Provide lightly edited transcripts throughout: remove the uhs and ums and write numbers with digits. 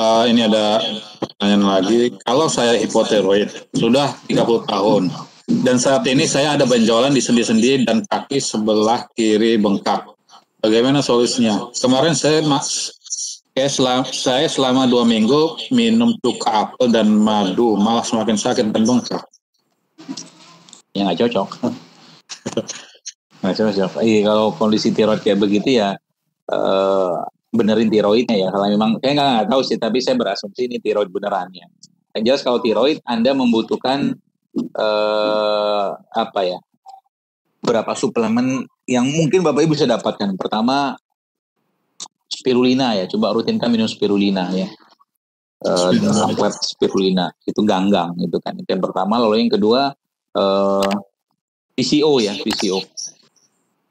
Ini ada pertanyaan lagi. Kalau saya hipotiroid sudah 30 tahun dan saat ini saya ada benjolan di sendi-sendi dan kaki sebelah kiri bengkak. Bagaimana solusinya? Kemarin saya selama 2 minggu minum cuka apel dan madu, malah semakin sakit dan bengkak. Ya nggak cocok. Nggak cocok. Kalau kondisi tiroid kayak begitu ya benerin tiroidnya ya. Kalau memang saya nggak tahu sih, tapi saya berasumsi ini tiroid beneran ya. Yang jelas kalau tiroid Anda membutuhkan berapa suplemen yang mungkin Bapak Ibu bisa dapatkan. Pertama, spirulina ya. Coba rutinkan minum spirulina ya. Amplet spirulina itu ganggang gitu kan. Itu yang pertama. Lalu yang kedua PCO ya,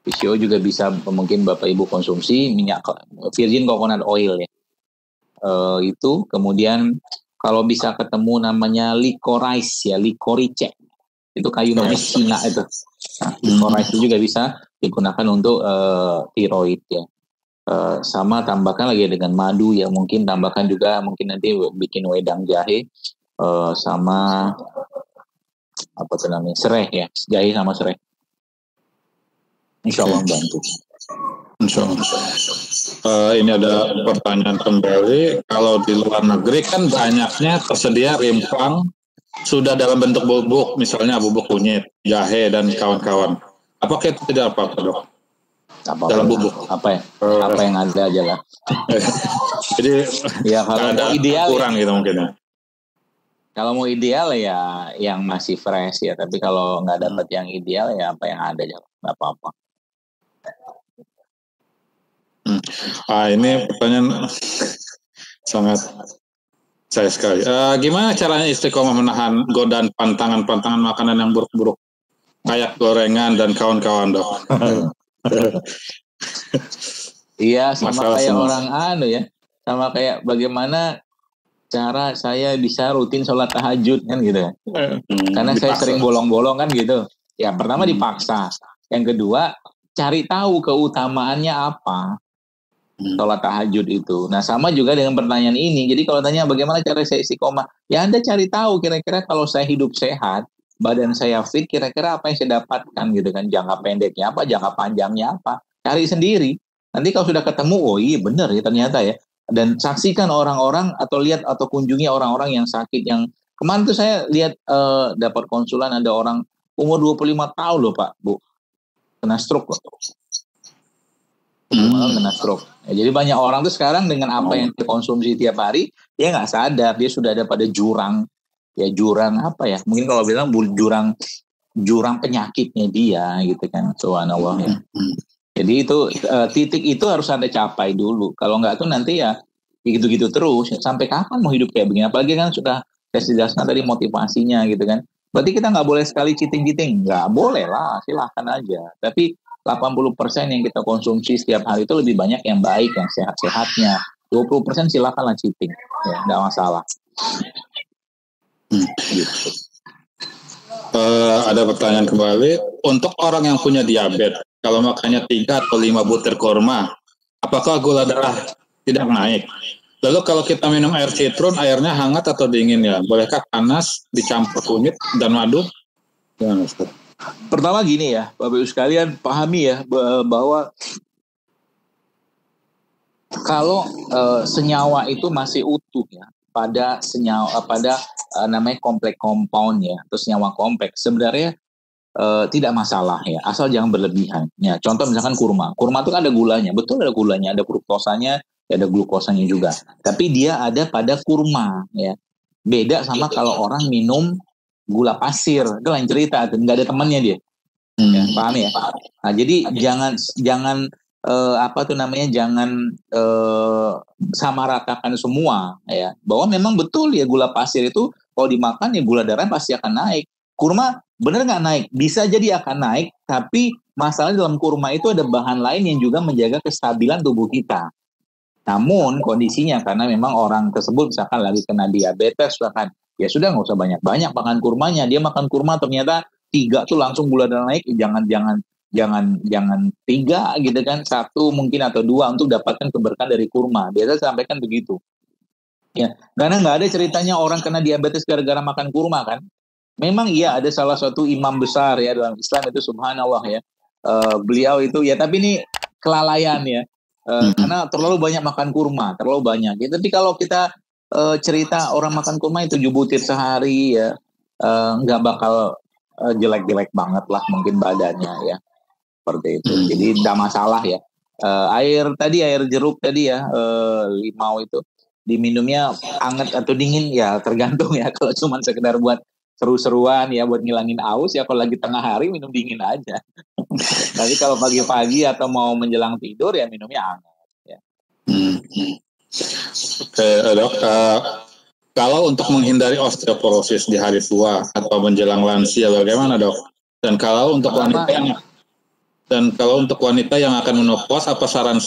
PCO juga bisa mungkin Bapak Ibu konsumsi minyak virgin coconut oil ya. Itu kemudian kalau bisa ketemu namanya licorice ya, licorice. Itu kayu manis Cina itu. Nah, licorice itu juga bisa digunakan untuk tiroid ya. Sama tambahkan lagi dengan madu ya, mungkin tambahkan juga mungkin nanti bikin wedang jahe sama apa tuh namanya, serai ya, jahe sama serai. Insya Allah membantu. Insya Allah. Ini ada pertanyaan kembali. Kalau di luar negeri kan banyaknya tersedia rimpang sudah dalam bentuk bubuk, misalnya bubuk kunyit, jahe dan kawan-kawan. Apakah itu tidak apa-apa, Dok? Dalam bubuk. Apa yang ada aja lah. Jadi ya kalau ada ideal kurang gitu mungkin ya. Kalau mau ideal ya yang masih fresh ya, tapi kalau nggak dapat yang ideal ya apa yang ada aja, nggak apa-apa. Ini pertanyaan sangat saya sekali. Gimana caranya istiqomah menahan godaan pantangan makanan yang buruk-buruk kayak gorengan dan kawan-kawan, Dok? Iya, sama kayak semua. Orang ya, sama kayak bagaimana cara saya bisa rutin sholat tahajud kan gitu. Karena dipaksa. Saya sering bolong-bolong kan gitu. Ya pertama dipaksa, yang kedua cari tahu keutamaannya apa sholat tahajud itu. Nah sama juga dengan pertanyaan ini. Jadi kalau tanya bagaimana cara saya istiqomah, ya Anda cari tahu kira-kira kalau saya hidup sehat, badan saya fit, kira-kira apa yang saya dapatkan gitu kan. Jangka pendeknya apa, jangka panjangnya apa. Cari sendiri. Nanti kalau sudah ketemu, oh iya benar ya ternyata ya. Dan saksikan orang-orang atau lihat atau kunjungi orang-orang yang sakit. Yang kemarin tuh saya lihat dapat konsulan ada orang umur 25 tahun loh Pak, Bu. Kena stroke loh. Kena stroke. Ya, jadi banyak orang tuh sekarang dengan apa yang dikonsumsi tiap hari, dia nggak sadar dia sudah ada pada jurang apa ya? Mungkin kalau bilang jurang penyakitnya dia gitu kan. Subhanallah ya. Jadi itu titik itu harus Anda capai dulu. Kalau nggak tuh nanti ya gitu-gitu terus. Sampai kapan mau hidup kayak begini? Apalagi kan sudah saya jelaskan tadi motivasinya gitu kan. Berarti kita nggak boleh sekali cheating. Nggak boleh lah, silahkan aja. Tapi 80% yang kita konsumsi setiap hari itu lebih banyak yang baik, yang sehat-sehatnya. 20% silakanlah cheating, ya nggak masalah. Gitu. Ada pertanyaan kembali. Untuk orang yang punya diabetes, kalau makannya 3 atau 5 butir kurma, apakah gula darah tidak naik? Lalu kalau kita minum air citrun, airnya hangat atau dingin ya? Bolehkah panas dicampur kunyit dan madu? Gimana, Ustaz? Pertama gini ya, Bapak Ibu sekalian pahami ya bahwa kalau senyawa itu masih utuh ya pada senyawa namanya kompleks compound ya, atau senyawa kompleks sebenarnya tidak masalah ya, asal jangan berlebihan. Ya, contoh misalkan kurma itu kan ada gulanya, betul ada gulanya, ada fruktosanya, ada glukosanya juga. Tapi dia ada pada kurma ya. Beda sama kalau orang minum gula pasir, itu lain cerita, nggak ada temannya dia. Ya, paham ya? Nah, jadi jangan jangan samaratakan semua ya. Bahwa memang betul ya gula pasir itu kalau dimakan ya gula darah pasti akan naik. Kurma benar nggak naik? Bisa jadi akan naik, tapi masalah dalam kurma itu ada bahan lain yang juga menjaga kestabilan tubuh kita. Namun kondisinya karena memang orang tersebut misalkan lagi kena diabetes bahkan, ya sudah nggak usah banyak-banyak makan kurmanya. Dia makan kurma ternyata 3 tuh langsung gula darah naik. Jangan 3 gitu kan, 1 mungkin atau 2 untuk dapatkan keberkahan dari kurma. Biasa sampaikan begitu. Ya, karena nggak ada ceritanya orang kena diabetes gara-gara makan kurma kan. Memang iya ada salah satu imam besar ya dalam Islam itu subhanallah ya. Beliau itu ya tapi ini kelalaian ya. Karena terlalu banyak makan kurma, terlalu banyak. Ya, tapi kalau kita cerita orang makan kurma itu 7 butir sehari ya nggak bakal jelek-jelek banget lah mungkin badannya ya. Seperti itu. Jadi tidak masalah ya. Air jeruk tadi ya, limau itu diminumnya hangat atau dingin ya tergantung ya. Kalau cuma sekedar buat seru-seruan ya buat ngilangin aus ya kalau lagi tengah hari minum dingin aja. Tapi kalau pagi-pagi atau mau menjelang tidur ya minumnya hangat ya. Oke, Dok. Kalau untuk menghindari osteoporosis di hari tua atau menjelang lansia bagaimana, Dok? Dan kalau untuk wanita yang akan menopause apa saran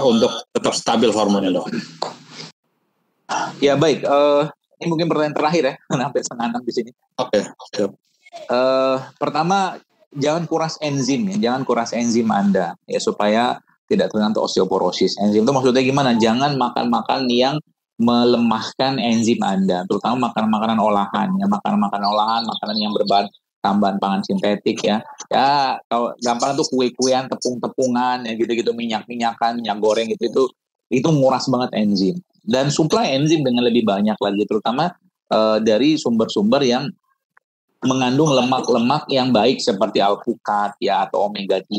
untuk tetap stabil hormonnya, Dok? Ya baik, ini mungkin pertanyaan terakhir ya, sampai 5:30 di sini. Oke. Pertama, jangan kuras enzim ya, jangan kuras enzim Anda ya supaya tidak terkena osteoporosis. Enzim itu maksudnya gimana? Jangan makan-makan yang melemahkan enzim Anda, terutama makanan-makanan olahan ya, makanan yang berbahan tambahan pangan sintetik ya. Ya kalau gampang tuh kue-kuean, tepung-tepungan ya gitu-gitu, minyak-minyakan, minyak goreng itu nguras banget enzim. Dan suplai enzim dengan lebih banyak lagi, terutama dari sumber-sumber yang mengandung lemak-lemak yang baik seperti alpukat ya atau omega 3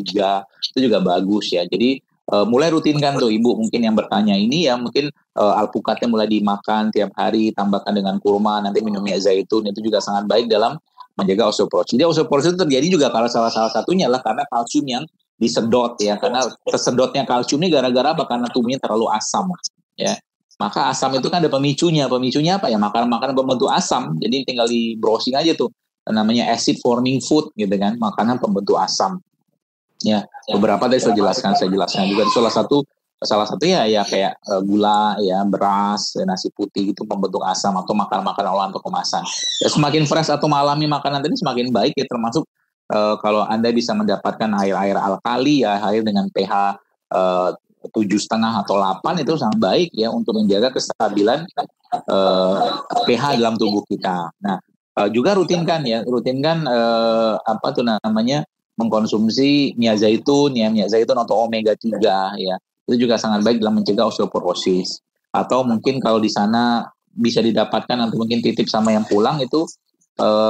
itu juga bagus ya. Jadi mulai rutinkan tuh ibu mungkin yang bertanya ini ya, mungkin alpukatnya mulai dimakan tiap hari, tambahkan dengan kurma, nanti minum minyak zaitun, itu juga sangat baik dalam menjaga osteoporosis. Jadi osteoporosis itu terjadi juga kalau salah satunya lah karena kalsium yang disedot ya, karena tersedotnya kalsium ini gara-gara apa? Karena tubuhnya terlalu asam ya. Maka asam itu kan ada pemicunya apa ya, makanan-makanan pembentuk asam. Jadi tinggal di browsing aja tuh namanya acid forming food gitu kan, makanan pembentuk asam ya. Beberapa tadi saya jelaskan juga salah satu ya kayak gula ya, beras, nasi putih itu pembentuk asam, atau makanan-makanan olahan atau kemasan ya. Semakin fresh atau alami makanan tadi semakin baik ya, termasuk kalau Anda bisa mendapatkan air alkali ya, air dengan pH 7,5 atau 8 itu sangat baik ya untuk menjaga kestabilan pH dalam tubuh kita. Nah, juga rutinkan mengkonsumsi minyak zaitun atau omega 3 ya. Itu juga sangat baik dalam mencegah osteoporosis. Atau mungkin kalau di sana bisa didapatkan atau mungkin titip sama yang pulang itu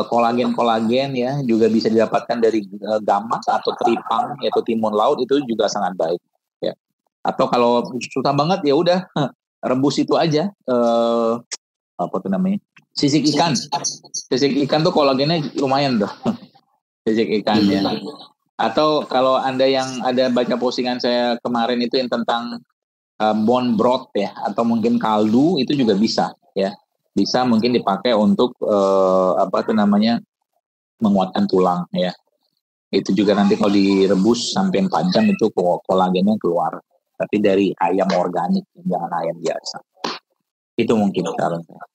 kolagen ya, juga bisa didapatkan dari gamak atau teripang yaitu timun laut, itu juga sangat baik ya. Atau kalau susah banget ya udah rebus itu aja sisik ikan tuh kolagennya lumayan tuh. Sisik ikan ya. Atau kalau Anda yang ada baca postingan saya kemarin itu yang tentang bone broth ya, atau mungkin kaldu, itu juga bisa ya. Bisa mungkin dipakai untuk menguatkan tulang ya. Itu juga nanti kalau direbus sampai 4 jam itu kolagennya keluar. Tapi dari ayam organik, jangan ayam biasa. Itu mungkin saran saya.